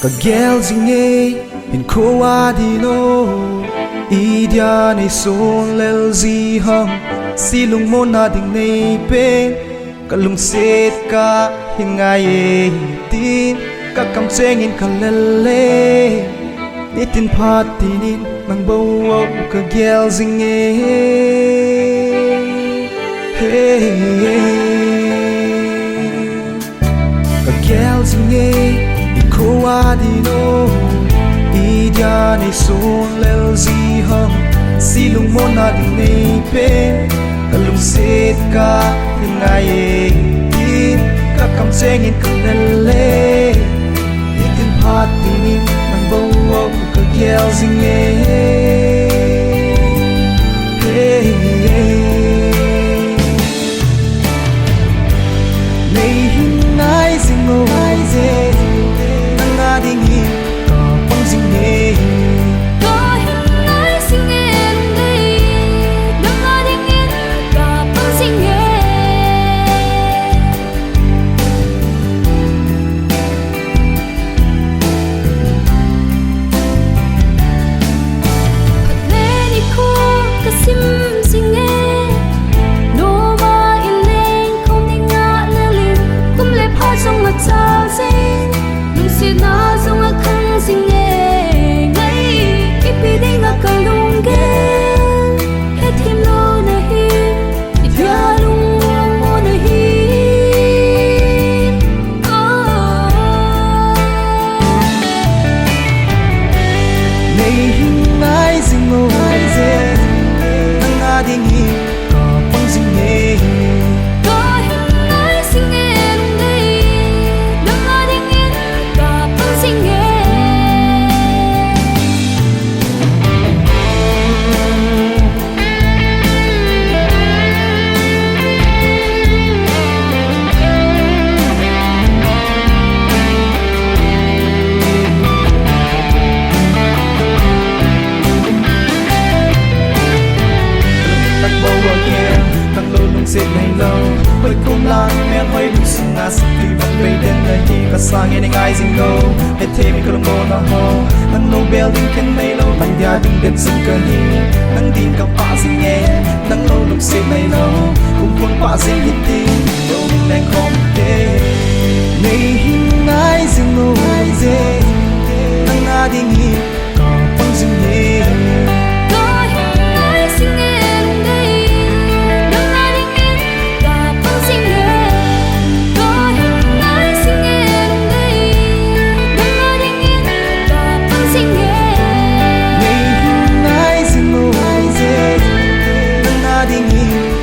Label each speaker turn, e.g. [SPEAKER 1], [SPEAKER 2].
[SPEAKER 1] Ka gel zinge in koa dino idia nei son lel zi hang silung mo na ding nei pen kalung set ka hingai tin ka kam cheng in kalele nitin phat tinin mang bo ka gel zinge ka gel zinge koa dino idia nei son lel zi hang silung mo na ding nei pen kalung set ka hingai tin ka kam cheng in kalele itin phat tinin mang bo ka gel zinge nei hinai zingo ze ding hi ka pang sing ne
[SPEAKER 2] có hình ai sinh em đây đừng ai đi nghe cả phong sinh lên đi cô cái sim sinh nô mà in lên không đi ngã lê linh cũng lệ phá trong mặt sao dễ si na zong a khang sing ngai ipi ding a kalung ge he thim lo na hi ipya lung mo na hi
[SPEAKER 1] nei hin ngai sing mo ai ze nga ding hi ka pang sing ne
[SPEAKER 2] có hình ai sinh em đây đừng ai đi nghe cả phong sinh
[SPEAKER 1] sit nay lâu hơi cùng lan men hơi đủ sung ngã sức đi bằng bay đến đây thì cả sang nghe ai ding go hết thêm mình không muốn nào ho nang Nobel ding ken nay lâu bánh dia ding đến sung cơ hi nang din ka pa sing nghe nang lâu lúc sit nay lâu cùng quân pa sing hit tin lâu mình đang không thể nay hin ai ding mo ai ze nang na ding hi ka pang sing nghe
[SPEAKER 2] có hình ai sinh em đây đừng ai đi nghe cả phong sinh có hình ai sinh em đây đừng ai đi nghe cả phong sinh
[SPEAKER 1] nay hin ai ding mo ai ze nang na ding hi